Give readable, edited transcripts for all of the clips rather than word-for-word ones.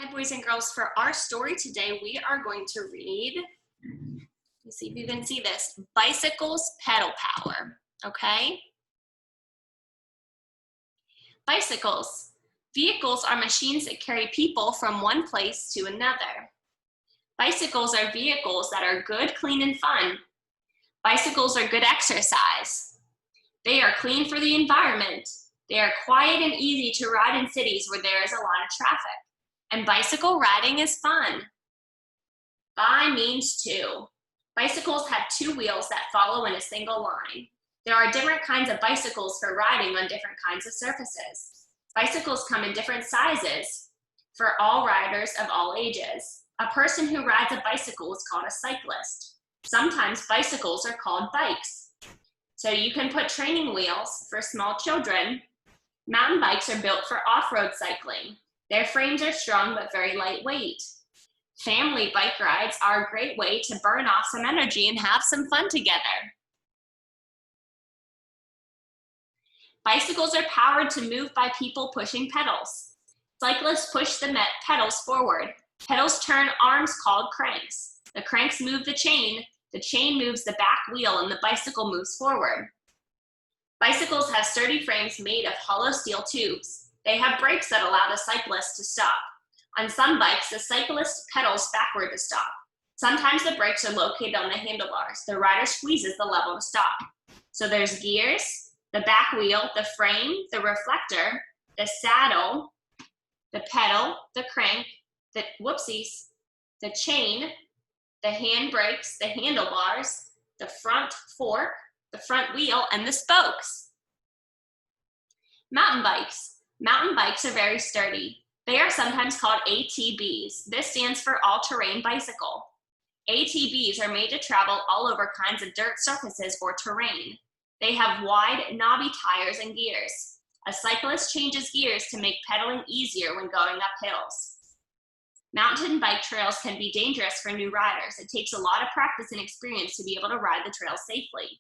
Hi, boys and girls. For our story today, we are going to read, let's see if you can see this, Bicycles Pedal Power, okay? Bicycles. Vehicles are machines that carry people from one place to another. Bicycles are vehicles that are good, clean, and fun. Bicycles are good exercise. They are clean for the environment. They are quiet and easy to ride in cities where there is a lot of traffic. And bicycle riding is fun. By means two. Bicycles have two wheels that follow in a single line. There are different kinds of bicycles for riding on different kinds of surfaces. Bicycles come in different sizes for all riders of all ages. A person who rides a bicycle is called a cyclist. Sometimes bicycles are called bikes. So you can put training wheels for small children. Mountain bikes are built for off-road cycling. Their frames are strong but very lightweight. Family bike rides are a great way to burn off some energy and have some fun together. Bicycles are powered to move by people pushing pedals. Cyclists push the pedals forward. Pedals turn arms called cranks. The cranks move the chain moves the back wheel, and the bicycle moves forward. Bicycles have sturdy frames made of hollow steel tubes. They have brakes that allow the cyclist to stop. On some bikes, the cyclist pedals backward to stop. Sometimes the brakes are located on the handlebars. The rider squeezes the lever to stop. So there's gears, the back wheel, the frame, the reflector, the saddle, the pedal, the crank, the chain, the handbrakes, the handlebars, the front fork, the front wheel, and the spokes. Mountain bikes. Mountain bikes are very sturdy. They are sometimes called ATVs. This stands for all-terrain bicycle. ATVs are made to travel all over kinds of dirt surfaces or terrain. They have wide, knobby tires and gears. A cyclist changes gears to make pedaling easier when going up hills. Mountain bike trails can be dangerous for new riders. It takes a lot of practice and experience to be able to ride the trail safely.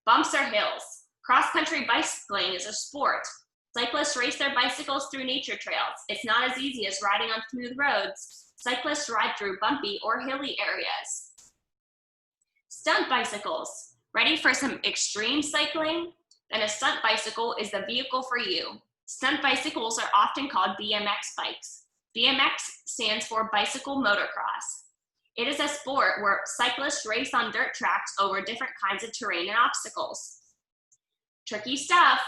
Bumps are hills. Cross-country bicycling is a sport. Cyclists race their bicycles through nature trails. It's not as easy as riding on smooth roads. Cyclists ride through bumpy or hilly areas. Stunt bicycles. Ready for some extreme cycling? Then a stunt bicycle is the vehicle for you. Stunt bicycles are often called BMX bikes. BMX stands for bicycle motocross. It is a sport where cyclists race on dirt tracks over different kinds of terrain and obstacles. Tricky stuff.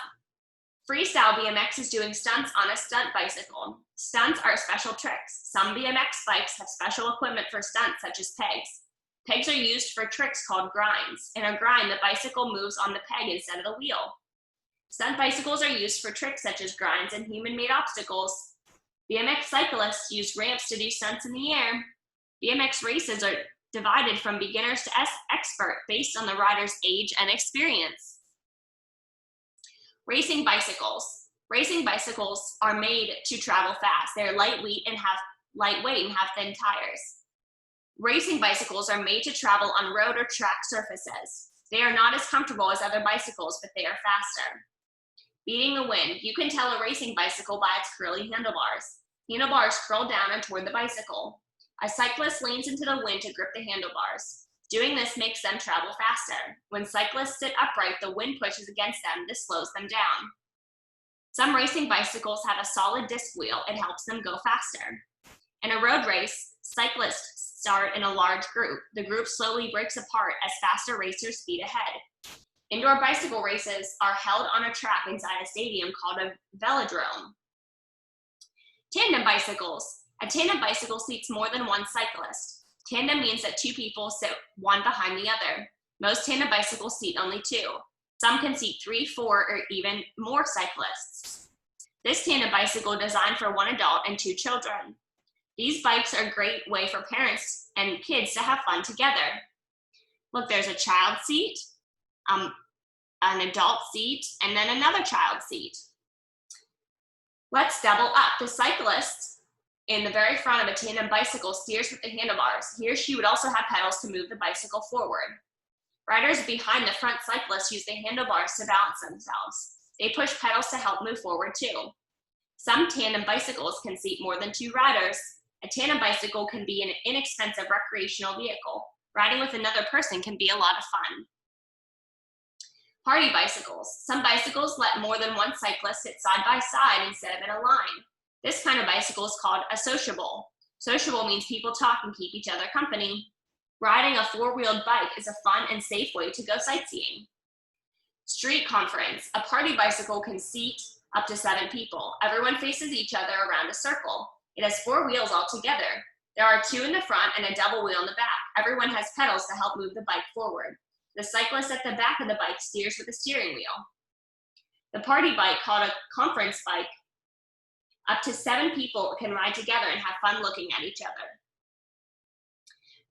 Freestyle BMX is doing stunts on a stunt bicycle. Stunts are special tricks. Some BMX bikes have special equipment for stunts, such as pegs. Pegs are used for tricks called grinds. In a grind, the bicycle moves on the peg instead of the wheel. Stunt bicycles are used for tricks such as grinds and human-made obstacles. BMX cyclists use ramps to do stunts in the air. BMX races are divided from beginners to expert based on the rider's age and experience. Racing bicycles. Racing bicycles are made to travel fast. They're lightweight and have thin tires. Racing bicycles are made to travel on road or track surfaces. They are not as comfortable as other bicycles, but they are faster. Beating the wind. You can tell a racing bicycle by its curly handlebars. Handlebars curl down and toward the bicycle. A cyclist leans into the wind to grip the handlebars. Doing this makes them travel faster. When cyclists sit upright, the wind pushes against them. This slows them down. Some racing bicycles have a solid disc wheel. It helps them go faster. In a road race, cyclists start in a large group. The group slowly breaks apart as faster racers speed ahead. Indoor bicycle races are held on a track inside a stadium called a velodrome. Tandem bicycles. A tandem bicycle seats more than one cyclist. Tandem means that two people sit one behind the other. Most tandem bicycles seat only two. Some can seat 3, 4, or even more cyclists. This tandem bicycle is designed for one adult and two children. These bikes are a great way for parents and kids to have fun together. Look, there's a child seat, an adult seat, and then another child seat. Let's double up. The cyclist in the very front of a tandem bicycle steers with the handlebars. He or she would also have pedals to move the bicycle forward. Riders behind the front cyclist use the handlebars to balance themselves. They push pedals to help move forward too. Some tandem bicycles can seat more than 2 riders. A tandem bicycle can be an inexpensive recreational vehicle. Riding with another person can be a lot of fun. Party bicycles. Some bicycles let more than one cyclist sit side by side instead of in a line. This kind of bicycle is called a sociable. Sociable means people talk and keep each other company. Riding a 4-wheeled bike is a fun and safe way to go sightseeing. Street conference. A party bicycle can seat up to 7 people. Everyone faces each other around a circle. It has 4 wheels altogether. There are 2 in the front and a double wheel in the back. Everyone has pedals to help move the bike forward. The cyclist at the back of the bike steers with a steering wheel. The party bike, called a conference bike, up to 7 people can ride together and have fun looking at each other.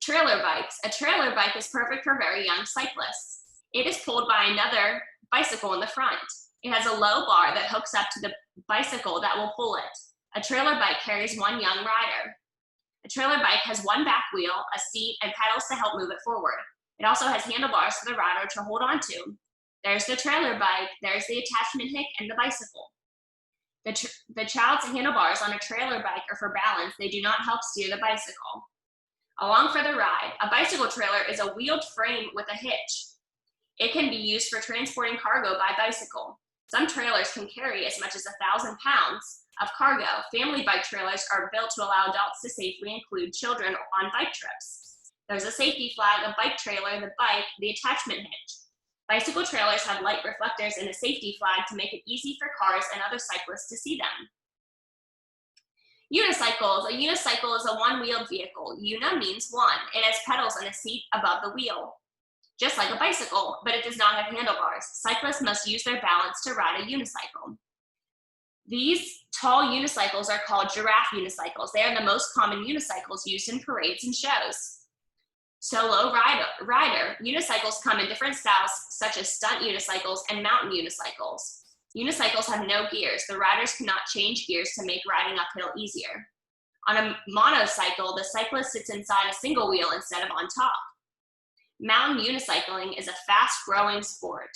Trailer bikes. A trailer bike is perfect for very young cyclists. It is pulled by another bicycle in the front. It has a low bar that hooks up to the bicycle that will pull it. A trailer bike carries 1 young rider. A trailer bike has 1 back wheel, a seat, and pedals to help move it forward. It also has handlebars for the rider to hold onto. There's the trailer bike, there's the attachment hick, and the bicycle. The child's handlebars on a trailer bike are for balance. They do not help steer the bicycle. Along for the ride. A bicycle trailer is a wheeled frame with a hitch. It can be used for transporting cargo by bicycle. Some trailers can carry as much as 1,000 pounds of cargo. Family bike trailers are built to allow adults to safely include children on bike trips. There's a safety flag, a bike trailer, the bike, the attachment hitch. Bicycle trailers have light reflectors and a safety flag to make it easy for cars and other cyclists to see them. Unicycles. A unicycle is a 1-wheeled vehicle. Una means 1. It has pedals and a seat above the wheel, just like a bicycle, but it does not have handlebars. Cyclists must use their balance to ride a unicycle. These tall unicycles are called giraffe unicycles. They are the most common unicycles used in parades and shows. Solo rider. Unicycles come in different styles, such as stunt unicycles and mountain unicycles. Unicycles have no gears. The riders cannot change gears to make riding uphill easier. On a monocycle, the cyclist sits inside a single wheel instead of on top. Mountain unicycling is a fast-growing sport.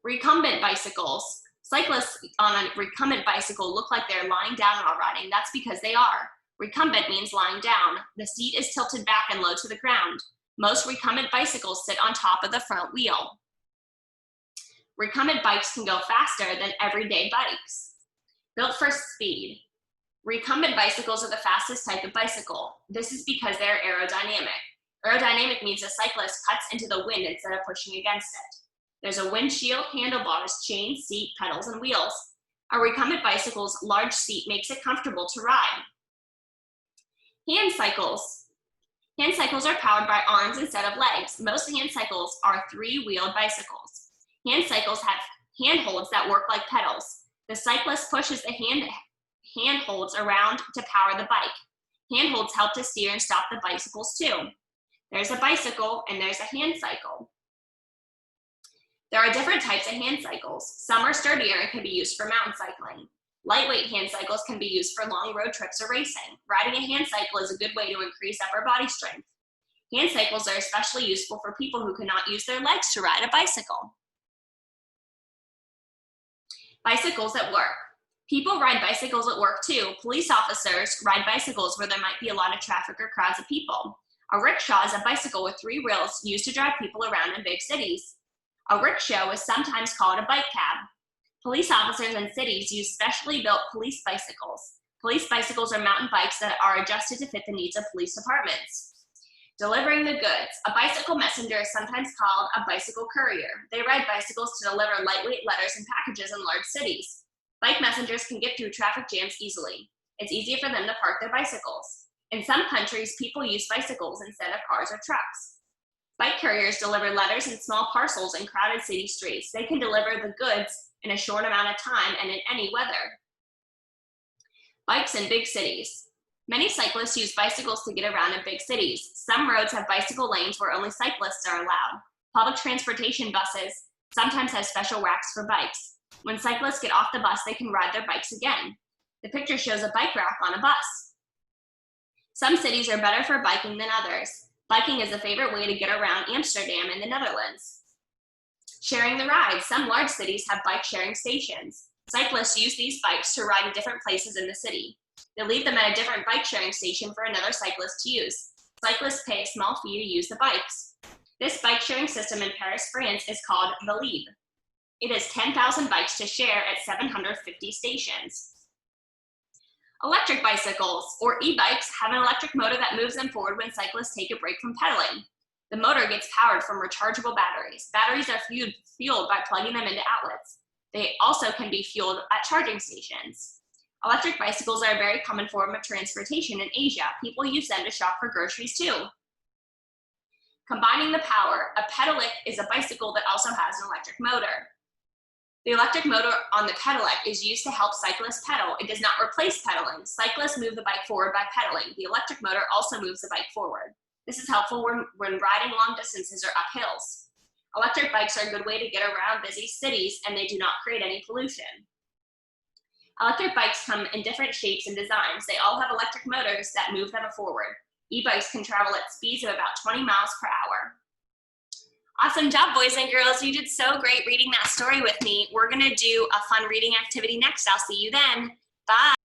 Recumbent bicycles. Cyclists on a recumbent bicycle look like they're lying down while riding. That's because they are. Recumbent means lying down. The seat is tilted back and low to the ground. Most recumbent bicycles sit on top of the front wheel. Recumbent bikes can go faster than everyday bikes. Built for speed. Recumbent bicycles are the fastest type of bicycle. This is because they're aerodynamic. Aerodynamic means a cyclist cuts into the wind instead of pushing against it. There's a windshield, handlebars, chain, seat, pedals, and wheels. A recumbent bicycle's large seat makes it comfortable to ride. Hand cycles. Hand cycles are powered by arms instead of legs. Most hand cycles are 3-wheeled bicycles. Hand cycles have handholds that work like pedals. The cyclist pushes the handholds around to power the bike. Handholds help to steer and stop the bicycles too. There's a bicycle and there's a hand cycle. There are different types of hand cycles. Some are sturdier and can be used for mountain cycling. Lightweight hand cycles can be used for long road trips or racing. Riding a hand cycle is a good way to increase upper body strength. Hand cycles are especially useful for people who cannot use their legs to ride a bicycle. Bicycles at work. People ride bicycles at work too. Police officers ride bicycles where there might be a lot of traffic or crowds of people. A rickshaw is a bicycle with 3 wheels used to drive people around in big cities. A rickshaw is sometimes called a bike cab. Police officers in cities use specially built police bicycles. Police bicycles are mountain bikes that are adjusted to fit the needs of police departments. Delivering the goods. A bicycle messenger is sometimes called a bicycle courier. They ride bicycles to deliver lightweight letters and packages in large cities. Bike messengers can get through traffic jams easily. It's easier for them to park their bicycles. In some countries, people use bicycles instead of cars or trucks. Bike couriers deliver letters and small parcels in crowded city streets. They can deliver the goods in a short amount of time and in any weather. Bikes in big cities. Many cyclists use bicycles to get around in big cities. Some roads have bicycle lanes where only cyclists are allowed. Public transportation buses sometimes have special racks for bikes. When cyclists get off the bus, they can ride their bikes again. The picture shows a bike rack on a bus. Some cities are better for biking than others. Biking is a favorite way to get around Amsterdam in the Netherlands. Sharing the ride. Some large cities have bike sharing stations. Cyclists use these bikes to ride to different places in the city. They leave them at a different bike sharing station for another cyclist to use. Cyclists pay a small fee to use the bikes. This bike sharing system in Paris, France is called Vélib'. It is 10,000 bikes to share at 750 stations. Electric bicycles, or e-bikes, have an electric motor that moves them forward when cyclists take a break from pedaling. The motor gets powered from rechargeable batteries. Batteries are fueled by plugging them into outlets. They also can be fueled at charging stations. Electric bicycles are a very common form of transportation in Asia. People use them to shop for groceries too. Combining the power, a pedelec is a bicycle that also has an electric motor. The electric motor on the pedelec is used to help cyclists pedal. It does not replace pedaling. Cyclists move the bike forward by pedaling. The electric motor also moves the bike forward. This is helpful when riding long distances or up hills. Electric bikes are a good way to get around busy cities, and they do not create any pollution. Electric bikes come in different shapes and designs. They all have electric motors that move them forward. E-bikes can travel at speeds of about 20 miles per hour. Awesome job, boys and girls. You did so great reading that story with me. We're going to do a fun reading activity next. I'll see you then. Bye.